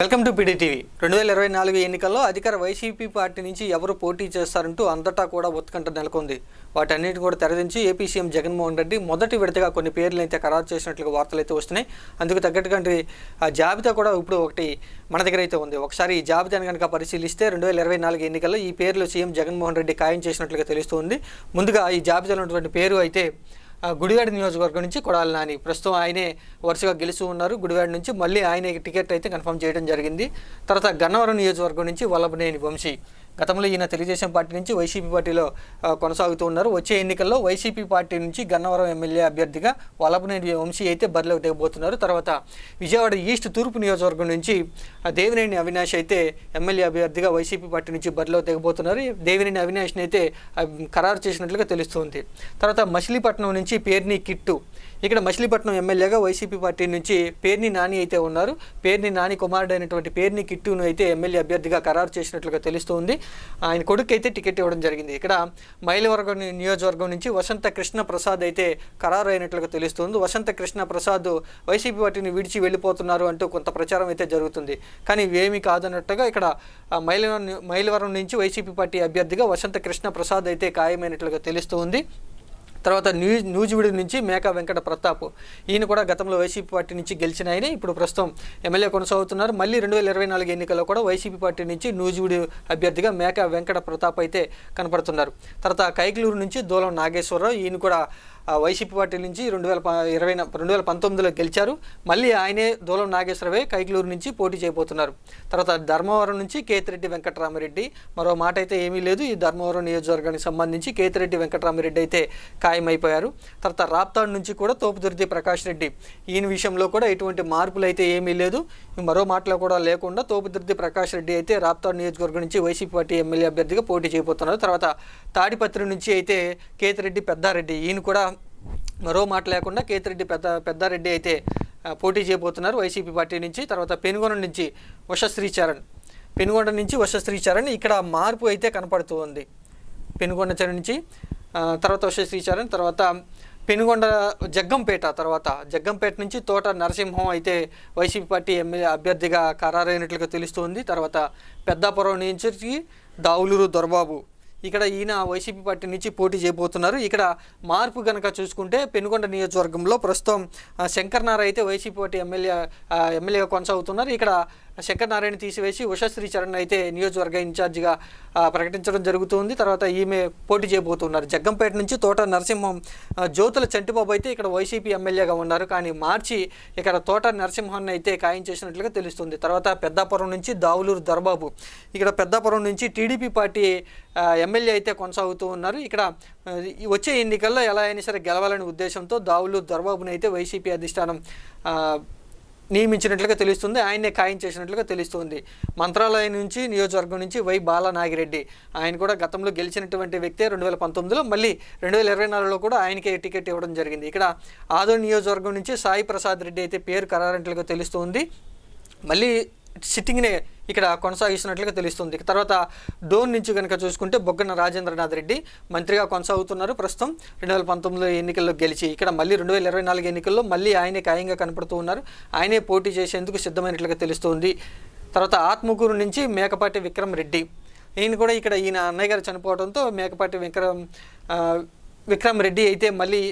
Welcome to PDTV. 2024 ఎన్నికల్లో అధికార YCP party నుంచి ఎవరు పోటీ చేస్తారంటూ అంతటా కూడా ఉత్కంఠ నెలకొంది. వాటన్నిటిని కూడా తెరదించి ఏపీ సీఎం జగన్మోహన్ రెడ్డి మొదటి విడతగా కొన్ని పేర్లు అయితే ఖరారు చేసినట్లుగా వార్తలు అయితే వస్తున్నాయి. అందుకు తగ్గట్టుగా ఆ జాబితా కూడా ఇప్పుడు ఒకటి మన దగ్గర అయితే ఉంది. ఒకసారి ఈ జాబితాను కనుక పరిశీలిస్తే 2024 ఎన్నికల్లో ఈ పేర్లు సీఎం జగన్మోహన్ రెడ్డి ఖాయం చేసినట్లుగా తెలుస్తుంది. ముందుగా ఈ జాబితాలో ఉన్నటువంటి పేరు అయితే గుడివాడ నియోజకవర్గం నుంచి కొడాలి నాని. ప్రస్తుతం ఆయనే వరుసగా గెలుస్తూ ఉన్నారు. గుడివాడ నుంచి మళ్ళీ ఆయన టికెట్ అయితే కన్ఫర్మ్ చేయడం జరిగింది. తర్వాత గన్నవరం నియోజకవర్గం నుంచి వల్లభనేని వంశీ. గతంలో ఈయన తెలుగుదేశం పార్టీ నుంచి వైసీపీ పార్టీలో కొనసాగుతూ ఉన్నారు. వచ్చే ఎన్నికల్లో వైసీపీ పార్టీ నుంచి గన్నవరం ఎమ్మెల్యే అభ్యర్థిగా వల్లభనేని వంశీ అయితే బరిలోకి దిగబోతున్నారు. తర్వాత విజయవాడ ఈస్ట్ తూర్పు నియోజకవర్గం నుంచి దేవినేని అవినాష్ అయితే ఎమ్మెల్యే అభ్యర్థిగా వైసీపీ పార్టీ నుంచి బరిలోకి దిగబోతున్నారు. దేవినేని అవినాష్ని అయితే ఖరారు చేసినట్లుగా తెలుస్తుంది. తర్వాత మచిలీపట్నం నుంచి పేర్ని కిట్టు. ఇక్కడ మచిలీపట్నం ఎమ్మెల్యేగా వైసీపీ పార్టీ నుంచి పేర్ని నాని అయితే ఉన్నారు. పేర్ని నాని కుమారుడు అయినటువంటి పేర్ని కిట్టును అయితే ఎమ్మెల్యే అభ్యర్థిగా ఖరారు చేసినట్లుగా తెలుస్తుంది. ఆయన కొడుకు అయితే టికెట్ ఇవ్వడం జరిగింది. ఇక్కడ మైలవరం నియోజకవర్గం నుంచి వసంత కృష్ణ ప్రసాద్ అయితే ఖరారు అయినట్లుగా తెలుస్తుంది. వసంత కృష్ణ ప్రసాద్ వైసీపీ పార్టీని విడిచి వెళ్ళిపోతున్నారు అంటూ కొంత ప్రచారం అయితే జరుగుతుంది. కానీ ఇవేమీ కాదన్నట్టుగా ఇక్కడ మైలవరం నుంచి వైసీపీ పార్టీ అభ్యర్థిగా వసంత కృష్ణ ప్రసాద్ అయితే ఖాయమైనట్లుగా తెలుస్తుంది. తర్వాత నూజివీడు నుంచి మేకా వెంకట ప్రతాప్. ఈయన కూడా గతంలో వైసీపీ పార్టీ నుంచి గెలిచిన ఆయన ఇప్పుడు ప్రస్తుతం ఎమ్మెల్యే కొనసాగుతున్నారు. మళ్ళీ 2024 ఎన్నికల్లో కూడా వైసీపీ పార్టీ నుంచి నూజివీడు అభ్యర్థిగా మేకా వెంకట ప్రతాప్ అయితే కనపడుతున్నారు. తర్వాత కైకలూరు నుంచి దూలం నాగేశ్వరరావు. ఈయన కూడా వైసీపీ పార్టీ నుంచి 2019లో గెలిచారు. మళ్ళీ ఆయనే దూలం నాగేశ్వరరావే కైకలూరు నుంచి పోటీ చేయబోతున్నారు. తర్వాత ధర్మవరం నుంచి కేతిరెడ్డి వెంకటరామిరెడ్డి. మరో మాట అయితే ఏమీ లేదు. ఈ ధర్మవరం నియోజకవర్గానికి సంబంధించి కేతిరెడ్డి వెంకటరామిరెడ్డి అయితే ఖాయమైపోయారు. తర్వాత రాప్తాడు నుంచి కూడా తోపుదుర్తి ప్రకాష్ రెడ్డి. ఈయన విషయంలో కూడా ఎటువంటి మార్పులు అయితే ఏమీ లేదు. మరో మాటలో కూడా లేకుండా తోపుదుర్తి ప్రకాష్ రెడ్డి అయితే రాప్తాడు నియోజకవర్గం నుంచి వైసీపీ పార్టీ ఎమ్మెల్యే అభ్యర్థిగా పోటీ చేయబోతున్నారు. తర్వాత తాడిపత్రి నుంచి అయితే కేతిరెడ్డి పెద్దారెడ్డి. ఈయన కూడా మరో మాట లేకుండా కేతిరెడ్డి పెద్దారెడ్డి అయితే పోటీ చేయబోతున్నారు వైసీపీ పార్టీ నుంచి. తర్వాత పెనుగొండ నుంచి వశశ్రీచరణ్. ఇక్కడ మార్పు అయితే కనపడుతూ ఉంది. పెనుగొండ నుంచి తర్వాత వశశ్రీచరణ్. తర్వాత పెనుగొండ జగ్గంపేట నుంచి తోట నరసింహం అయితే వైసీపీ పార్టీ ఎమ్మెల్యే అభ్యర్థిగా ఖరారైనట్లుగా తెలుస్తుంది. తర్వాత పెద్దాపురం నుంచి దావులూరు దొరబాబు. ఇక్కడ ఈయన వైసీపీ పార్టీ నుంచి పోటీ చేయబోతున్నారు. ఇక్కడ మార్పు కనుక చూసుకుంటే పెనుగొండ నియోజకవర్గంలో ప్రస్తుతం శంకర్ నారాయణ అయితే వైసీపీ పార్టీ ఎమ్మెల్యేగా కొనసాగుతున్నారు. ఇక్కడ శంకర్ నారాయణ తీసివేసి ఉషశ్రీచరణ్ అయితే నియోజకవర్గ ఇన్ఛార్జిగా ప్రకటించడం జరుగుతుంది. తర్వాత ఈమె పోటీ చేయబోతున్నారు. జగ్గంపేట నుంచి తోట నరసింహం. జ్యోతుల చంటిబాబు అయితే ఇక్కడ వైసీపీ ఎమ్మెల్యేగా ఉన్నారు. కానీ మార్చి ఇక్కడ తోట నరసింహాన్ని అయితే ఖాయం చేసినట్లుగా తెలుస్తుంది. తర్వాత పెద్దాపురం నుంచి దావులూరు దొరబాబు. ఇక్కడ పెద్దాపురం నుంచి టీడీపీ పార్టీ ఎమ్మెల్యే అయితే కొనసాగుతూ ఉన్నారు. ఇక్కడ వచ్చే ఎన్నికల్లో ఎలా అయినా సరే గెలవాలనే ఉద్దేశంతో దావులూరు దొరబాబుని అయితే వైసీపీ అధిష్టానం నియమించినట్లుగా తెలుస్తుంది. ఆయన్నే ఖాయం చేసినట్లుగా తెలుస్తుంది. మంత్రాలయం నుంచి నియోజకవర్గం నుంచి వై బాలనాగిరెడ్డి. ఆయన కూడా గతంలో గెలిచినటువంటి వ్యక్తే 2019లో. మళ్ళీ 2024లో కూడా ఆయనకే టికెట్ ఇవ్వడం జరిగింది. ఇక్కడ ఆదోని నియోజకవర్గం నుంచి సాయి ప్రసాద్ రెడ్డి అయితే పేరు ఖరారైనట్లుగా తెలుస్తుంది. మళ్ళీ సిట్టింగ్నే ఇక్కడ కొనసాగిస్తున్నట్లుగా తెలుస్తుంది. తర్వాత డోన్ నుంచి కనుక చూసుకుంటే బొగ్గన రాజేంద్రనాథ్ రెడ్డి మంత్రిగా కొనసాగుతున్నారు. ప్రస్తుతం 2019 ఎన్నికల్లో గెలిచి ఇక్కడ మళ్ళీ 2024 ఎన్నికల్లో మళ్ళీ ఆయనే ఖాయంగా కనపడుతూ ఉన్నారు. ఆయనే పోటీ చేసేందుకు సిద్ధమైనట్లుగా తెలుస్తుంది. తర్వాత ఆత్మకూరు నుంచి మేకపాటి విక్రమ్ రెడ్డి. ఈయన కూడా ఇక్కడ ఈయన అన్నయ్య గారు చనిపోవడంతో మేకపాటి విక్రమ్ రెడ్డి అయితే మళ్ళీ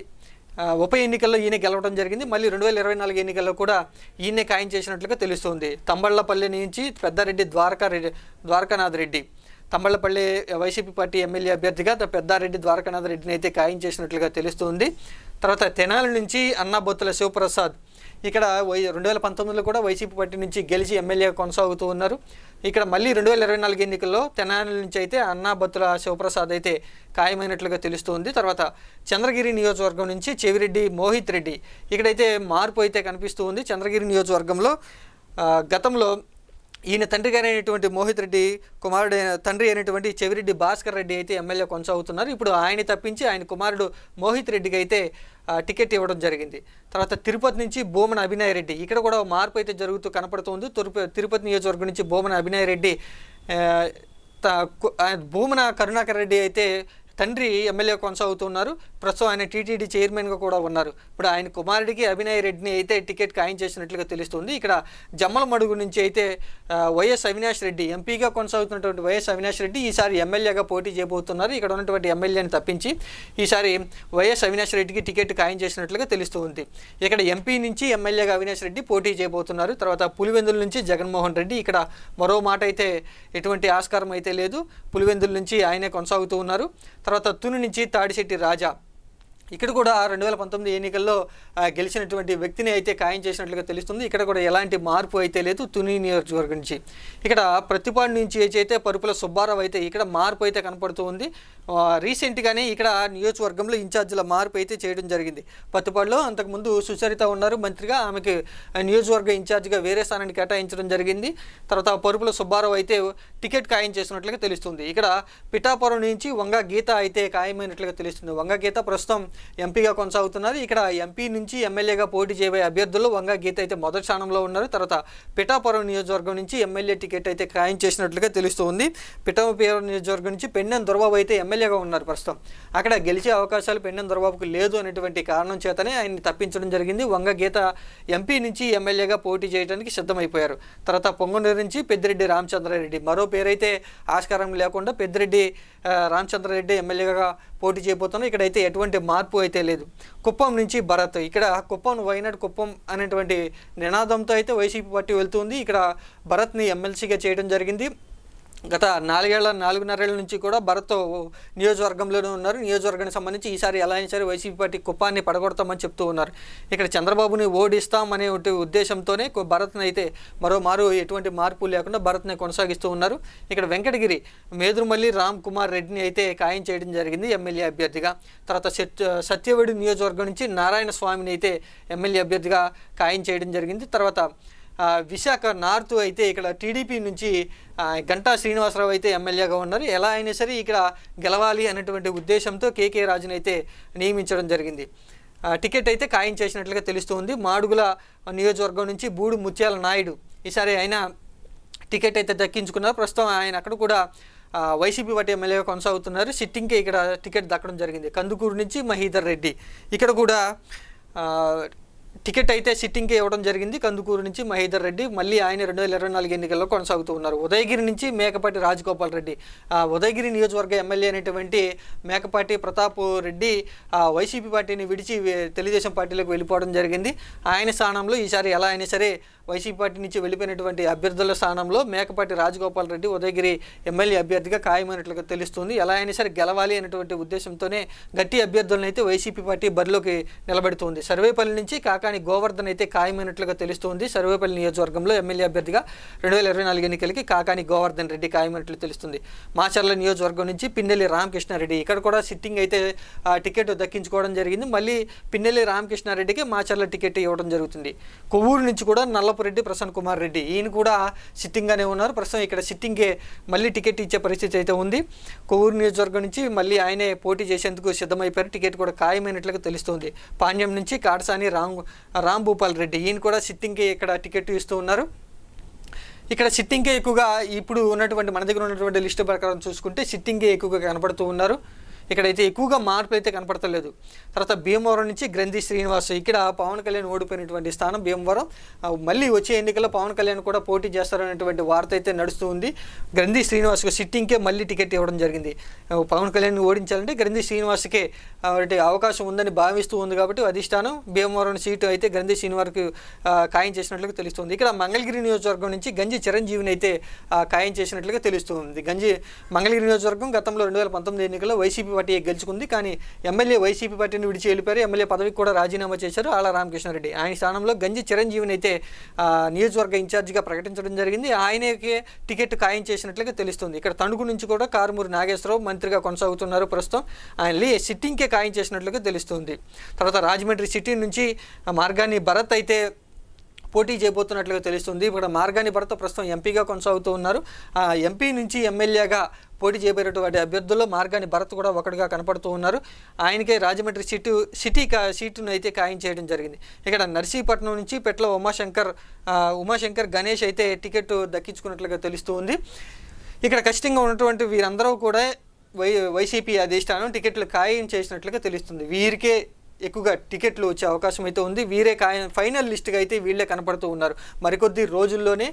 ఉప ఎన్నికల్లో ఈయన గెలవడం జరిగింది. మళ్ళీ 2024 ఎన్నికల్లో కూడా ఈయనే ఖాయం చేసినట్లుగా తెలుస్తుంది. తంబళ్లపల్లి నుంచి Peddareddy Dwarakanath Reddy. Thamballapalli YCP party MLA అభ్యర్థిగా పెద్దారెడ్డి ద్వారకానాథ్ రెడ్డిని అయితే ఖాయం చేసినట్లుగా తెలుస్తుంది. తర్వాత తెనాలి నుంచి అన్నాబొత్తుల శివప్రసాద్. ఇక్కడ 2019లో కూడా వైసీపీ పార్టీ నుంచి గెలిచి ఎమ్మెల్యేగా కొనసాగుతూ ఉన్నారు. ఇక్కడ మళ్ళీ 2024 ఎన్నికల్లో తెనాలి నుంచి అయితే అన్నాబొత్తుల శివప్రసాద్ అయితే ఖాయమైనట్లుగా తెలుస్తుంది. తర్వాత చంద్రగిరి నియోజకవర్గం నుంచి చెవిరెడ్డి మోహిత్ రెడ్డి. ఇక్కడైతే మార్పు అయితే కనిపిస్తూ ఉంది. చంద్రగిరి నియోజకవర్గంలో గతంలో ఈయన తండ్రి గారు అయినటువంటి మోహిత్ రెడ్డి కుమారుడు తండ్రి అయినటువంటి చెవిరెడ్డి భాస్కర్ రెడ్డి అయితే ఎమ్మెల్యే కొనసాగుతున్నారు. ఇప్పుడు ఆయన తప్పించి ఆయన కుమారుడు మోహిత్ రెడ్డికి అయితే టికెట్ ఇవ్వడం జరిగింది. తర్వాత తిరుపతి నుంచి బోమన అభినయ్ రెడ్డి. ఇక్కడ కూడా మార్పు అయితే జరుగుతూ కనపడుతుంది. తిరుపతి నియోజకవర్గం నుంచి బోమన అభినయ్ రెడ్డి భూమన కరుణాకర్ రెడ్డి అయితే తండ్రి ఎమ్మెల్యే కొనసాగుతున్నారు. ప్రస్తుతం ఆయన టీటీడీ చైర్మన్గా కూడా ఉన్నారు. ఇప్పుడు ఆయన కుమారుడికి అభినయ్ రెడ్డిని అయితే టికెట్ ఖాయం చేసినట్లుగా తెలుస్తుంది. ఇక్కడ జమ్మలమడుగు నుంచి అయితే వైఎస్ అవినాష్ రెడ్డి ఎంపీగా కొనసాగుతున్నటువంటి వైఎస్ అవినాష్ రెడ్డి ఈసారి ఎమ్మెల్యేగా పోటీ చేయబోతున్నారు. ఇక్కడ ఉన్నటువంటి ఎమ్మెల్యేని తప్పించి ఈసారి వైఎస్ అవినాష్ రెడ్డికి టికెట్ ఖాయం చేసినట్లుగా తెలుస్తుంది. ఇక్కడ ఎంపీ నుంచి ఎమ్మెల్యేగా అవినాష్ రెడ్డి పోటీ చేయబోతున్నారు. తర్వాత పులివెందుల నుంచి జగన్మోహన్ రెడ్డి, ఇక్కడ మరో మాట అయితే ఎటువంటి ఆస్కారం అయితే లేదు, పులివెందుల నుంచి ఆయనే కొనసాగుతూ ఉన్నారు. తర్వాత తుని నుంచి తాడిశెట్టి రాజా, ఇక్కడ కూడా 2019 ఎన్నికల్లో గెలిచినటువంటి వ్యక్తిని అయితే ఖాయం చేసినట్లుగా తెలుస్తుంది. ఇక్కడ కూడా ఎలాంటి మార్పు అయితే లేదు తుని నియోజకవర్గం నుంచి. ఇక్కడ ప్రతిపాడు నుంచి అయితే పరుపుల సుబ్బారావు అయితే ఇక్కడ మార్పు అయితే కనపడుతూ ఉంది. రీసెంట్గానే ఇక్కడ నియోజకవర్గంలో ఇన్ఛార్జీల మార్పు అయితే చేయడం జరిగింది. పత్తిపాడులో అంతకుముందు సుచరిత ఉన్నారు మంత్రిగా, ఆమెకి నియోజకవర్గ ఇన్ఛార్జిగా వేరే స్థానాన్ని కేటాయించడం జరిగింది. తర్వాత పరుపుల సుబ్బారావు అయితే టికెట్ ఖాయం చేసినట్లుగా తెలుస్తుంది. ఇక్కడ పిఠాపురం నుంచి వంగ గీత అయితే ఖాయమైనట్లుగా తెలుస్తుంది. వంగ గీత ప్రస్తుతం ఎంపీగా కొనసాగుతున్నారు. ఇక్కడ ఎంపీ నుంచి ఎమ్మెల్యేగా పోటీ చేయబోయే అభ్యర్థుల్లో వంగ గీత అయితే మొదటి స్థానంలో ఉన్నారు. తర్వాత పిఠాపురం నియోజకవర్గం నుంచి ఎమ్మెల్యే టికెట్ అయితే ఖాయం చేసినట్లుగా తెలుస్తుంది. పిఠాపురం నియోజకవర్గం నుంచి పెన్నెం దొరబాబు అయితే ఎమ్మెల్యేగా ఉన్నారు. ప్రస్తుతం అక్కడ గెలిచే అవకాశాలు పెన్నెం దొరబాబుకు లేదు అనేటువంటి కారణం చేతనే ఆయన్ని తప్పించడం జరిగింది. వంగ గీత ఎంపీ నుంచి ఎమ్మెల్యేగా పోటీ చేయడానికి సిద్ధమైపోయారు. తర్వాత పొంగనూరు నుంచి పెద్దిరెడ్డి రామచంద్రారెడ్డి, మరో పేరైతే ఆస్కారం లేకుండా పెద్దిరెడ్డి రామచంద్రారెడ్డి ఎమ్మెల్యేగా పోటీ చేయబోతున్నారు. ఇక్కడైతే ఎటువంటి మార్పు అయితే లేదు. కుప్పం నుంచి భరత్, ఇక్కడ కుప్పం వైనాడు కుప్పం అనేటువంటి నినాదంతో అయితే వైసీపీ పార్టీ వెళ్తుంది. ఇక్కడ భరత్ని ఎమ్మెల్సీగా చేయడం జరిగింది. గత 4.5 ఏళ్ల నుంచి కూడా భరత్ నియోజకవర్గంలోనే ఉన్నారు. నియోజకవర్గానికి సంబంధించి ఈసారి ఎలా అయినా సరే వైసీపీ పార్టీ కుప్పాన్ని పడగొడతామని చెప్తూ ఉన్నారు. ఇక్కడ చంద్రబాబుని ఓడిస్తామనే ఉద్దేశంతోనే భరత్ని అయితే మరోమారు ఎటువంటి మార్పు లేకుండా భరత్ని కొనసాగిస్తూ ఉన్నారు. ఇక్కడ వెంకటగిరి మేదురుమల్లి రామ్ కుమార్ రెడ్డిని అయితే ఖాయం చేయడం జరిగింది ఎమ్మెల్యే అభ్యర్థిగా. తర్వాత సత్యవేడు నియోజకవర్గం నుంచి నారాయణ స్వామిని అయితే ఎమ్మెల్యే అభ్యర్థిగా ఖాయం చేయడం జరిగింది. తర్వాత విశాఖ నార్త్ అయితే ఇక్కడ టీడీపీ నుంచి గంటా శ్రీనివాసరావు అయితే ఎమ్మెల్యేగా ఉన్నారు. ఎలా అయినా సరే ఇక్కడ గెలవాలి అనేటువంటి ఉద్దేశంతో కేకే రాజుని అయితే నియమించడం జరిగింది. టికెట్ అయితే ఖాయం చేసినట్లుగా తెలుస్తుంది. మాడుగుల నియోజకవర్గం నుంచి బూడు ముత్యాల నాయుడు ఈసారి ఆయన టికెట్ అయితే దక్కించుకున్నారు. ప్రస్తుతం ఆయన అక్కడ కూడా వైసీపీ పార్టీ ఎమ్మెల్యేగా కొనసాగుతున్నారు. సిట్టింగ్కే ఇక్కడ టికెట్ దక్కడం జరిగింది. కందుకూరు నుంచి మహీధర్ రెడ్డి, ఇక్కడ కూడా టికెట్ అయితే సిట్టింగ్కే ఇవ్వడం జరిగింది. కందుకూరు నుంచి మహీధర్ రెడ్డి, మళ్ళీ ఆయన 2024 ఎన్నికల్లో కొనసాగుతూ ఉన్నారు. ఉదయగిరి నుంచి మేకపాటి రాజగోపాల్ రెడ్డి, ఉదయగిరి నియోజకవర్గ ఎమ్మెల్యే అనేటువంటి మేకపాటి ప్రతాప్ రెడ్డి వైసీపీ పార్టీని విడిచి తెలుగుదేశం పార్టీలోకి వెళ్ళిపోవడం జరిగింది. ఆయన స్థానంలో ఈసారి ఎలా అయినా సరే వైసీపీ పార్టీ నుంచి వెళ్ళిపోయినటువంటి అభ్యర్థుల స్థానంలో మేకపాటి రాజగోపాల్ రెడ్డి ఉదయగిరి ఎమ్మెల్యే అభ్యర్థిగా ఖాయమైనట్లుగా తెలుస్తుంది. ఎలా అయినా సరే గెలవాలి అనేటువంటి ఉద్దేశంతోనే గట్టి అభ్యర్థులను అయితే వైసీపీ పార్టీ బరిలోకి నిలబెడుతుంది. సర్వేపల్లి నుంచి కాకాని గోవర్ధన్ అయితే ఖాయమైనట్లుగా తెలుస్తుంది. సర్వేపల్లి నియోజకవర్గంలో ఎమ్మెల్యే అభ్యర్థిగా 2024 ఎన్నికలకి కాకాని గోవర్ధన్ రెడ్డి ఖాయమైనట్లు తెలుస్తుంది. మాచర్ల నియోజకవర్గం నుంచి పిన్నెల్లి రామకృష్ణారెడ్డి, ఇక్కడ కూడా సిట్టింగ్ అయితే టికెట్ దక్కించుకోవడం జరిగింది. మళ్ళీ పిన్నెల్లి రామకృష్ణారెడ్డికి మాచర్ల టికెట్ ఇవ్వడం జరుగుతుంది. కొవ్వూరు నుంచి కూడా నల్లపురెడ్డి ప్రసన్న కుమార్ రెడ్డి, ఈయన కూడా సిట్టింగ్గానే ఉన్నారు. ప్రస్తుతం ఇక్కడ సిట్టింగ్కే మళ్ళీ టికెట్ ఇచ్చే పరిస్థితి అయితే ఉంది. కొవ్వూరు నియోజకవర్గం నుంచి మళ్ళీ ఆయనే పోటీ చేసేందుకు సిద్ధమైపోయారు. టికెట్ కూడా ఖాయమైనట్లుగా తెలుస్తుంది. పాణ్యం నుంచి కాటసాని రాంభూపాల్ రెడ్డి, ఈయన కూడా సిట్టింగ్కి ఇక్కడ టికెట్ ఇస్తూ ఉన్నారు. ఇక్కడ సిట్టింగ్కే ఎక్కువగా ఇప్పుడు ఉన్నటువంటి మన దగ్గర ఉన్నటువంటి లిస్టు ప్రకారం చూసుకుంటే సిట్టింగ్కే ఎక్కువగా కనపడుతూ ఉన్నారు. ఇక్కడైతే ఎక్కువగా మార్పు అయితే కనపడతలేదు. తర్వాత భీమవరం నుంచి గ్రంథి శ్రీనివాస్, ఇక్కడ పవన్ కళ్యాణ్ ఓడిపోయినటువంటి స్థానం భీమవరం. మళ్ళీ వచ్చే ఎన్నికల్లో పవన్ కళ్యాణ్ కూడా పోటీ చేస్తారనేటువంటి వార్త అయితే నడుస్తూ ఉంది. గ్రంథి శ్రీనివాస్కి సిట్టింగ్కే మళ్ళీ టికెట్ ఇవ్వడం జరిగింది. పవన్ కళ్యాణ్ ఓడించాలంటే గ్రంథి శ్రీనివాస్కే అవకాశం ఉందని భావిస్తూ ఉంది కాబట్టి అధిష్టానం భీమవరం సీటు అయితే గ్రంథి శ్రీనివాస్కి ఖాయం చేసినట్లుగా తెలుస్తుంది. ఇక్కడ మంగళగిరి నియోజకవర్గం నుంచి గంజి చిరంజీవిని అయితే ఖాయం చేసినట్లుగా తెలుస్తుంది. మంగళగిరి నియోజకవర్గం గతంలో 2019 ఎన్నికల్లో వైసీపీ పార్టీ గెలుచుకుంది. కానీ ఎమ్మెల్యే వైసీపీ పార్టీని విడిచి వెళ్ళిపోయారు. ఎమ్మెల్యే పదవికి కూడా రాజీనామా చేశారు ఆళ్ల రామకృష్ణారెడ్డి. ఆయన స్థానంలో గంజి చిరంజీవిని అయితే నియోజకవర్గ ఇన్ఛార్జిగా ప్రకటించడం జరిగింది. ఆయనకే టికెట్ ఖాయం చేసినట్లుగా తెలుస్తుంది. ఇక్కడ తణుకు నుంచి కూడా కారుమూరి నాగేశ్వరరావు మంత్రిగా కొనసాగుతున్నారు. ప్రస్తుతం ఆయన సిట్టింగ్కే ఖాయం చేసినట్లుగా తెలుస్తుంది. తర్వాత రాజమండ్రి సిటీ నుంచి మార్గాని భరత్ అయితే పోటీ చేయబోతున్నట్లుగా తెలుస్తుంది. ఇక్కడ మార్గాని భరత్ ప్రస్తుతం ఎంపీగా కొనసాగుతూ ఉన్నారు. ఎంపీ నుంచి ఎమ్మెల్యేగా పోటీ చేయబోయేటువంటి అభ్యర్థుల్లో మార్గాని భరత్ కూడా ఒకటిగా కనపడుతూ ఉన్నారు. ఆయనకే రాజమండ్రి సీటును అయితే ఖాయం చేయడం జరిగింది. ఇక్కడ నర్సీపట్నం నుంచి పెట్ల ఉమాశంకర్ గణేష్ అయితే టికెట్ దక్కించుకున్నట్లుగా తెలుస్తూ ఉంది. ఇక్కడ ఖచ్చితంగా ఉన్నటువంటి వీరందరూ కూడా వైసీపీ అధిష్టానం టికెట్లు ఖాయం చేసినట్లుగా తెలుస్తుంది. వీరికే ఎక్కువగా టికెట్లు వచ్చే అవకాశం అయితే ఉంది. వీరే ఫైనల్ లిస్ట్గా అయితే వీళ్ళే కనపడుతూ ఉన్నారు. మరికొద్ది రోజుల్లోనే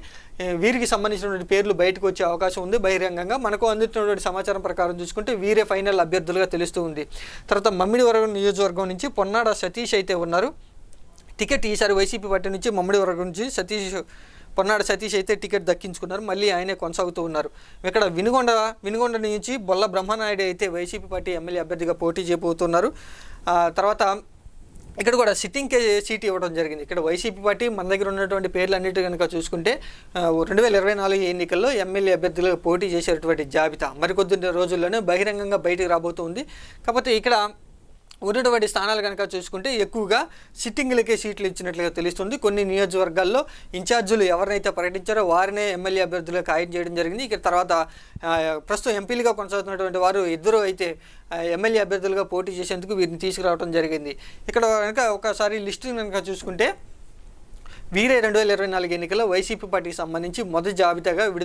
వీరికి సంబంధించినటువంటి పేర్లు బయటకు వచ్చే అవకాశం ఉంది బహిరంగంగా. మనకు అందుతున్నటువంటి సమాచారం ప్రకారం చూసుకుంటే వీరే ఫైనల్ అభ్యర్థులుగా తెలుస్తూ ఉంది. తర్వాత మమ్మిడివరం నియోజకవర్గం నుంచి పొన్నాడ సతీష్ అయితే ఉన్నారు. టికెట్ ఈసారి వైసీపీ పార్టీ నుంచి మమ్మిడివరం నుంచి పొన్నాడ సతీష్ అయితే టికెట్ దక్కించుకున్నారు. మళ్ళీ ఆయనే కొనసాగుతూ ఉన్నారు. ఇక్కడ వినుగొండ నుంచి బొల్ల బ్రహ్మనాయుడు అయితే వైసీపీ పార్టీ ఎమ్మెల్యే అభ్యర్థిగా పోటీ చేయబోతున్నారు. తర్వాత ఇక్కడ కూడా సిట్టింగ్కే సీట్ ఇవ్వడం జరిగింది. ఇక్కడ వైసీపీ పార్టీ మన దగ్గర ఉన్నటువంటి పేర్లు అన్నిటి కనుక చూసుకుంటే 2024 ఎన్నికల్లో ఎమ్మెల్యే అభ్యర్థులుగా పోటీ చేసేటువంటి జాబితా మరికొద్ది రోజుల్లోనే బహిరంగంగా బయటికి రాబోతుంది. కాకపోతే ఇక్కడ ఉన్నటువంటి స్థానాలు కనుక చూసుకుంటే ఎక్కువగా సిట్టింగ్లకే సీట్లు ఇచ్చినట్లుగా తెలుస్తుంది. కొన్ని నియోజకవర్గాల్లో ఇన్ఛార్జీలు ఎవరినైతే ప్రకటించారో వారినే ఎమ్మెల్యే అభ్యర్థులుగా ఖాయం చేయడం జరిగింది. ఇక తర్వాత ప్రస్తుతం ఎంపీలుగా కొనసాగుతున్నటువంటి వారు ఇద్దరు అయితే ఎమ్మెల్యే అభ్యర్థులుగా పోటీ చేసేందుకు వీరిని తీసుకురావడం జరిగింది. ఇక్కడ కనుక ఒకసారి లిస్టు కనుక చూసుకుంటే వీరే 2024 ఎన్నికల్లో వైసీపీ పార్టీకి సంబంధించి మొదటి జాబితాగా విడుదల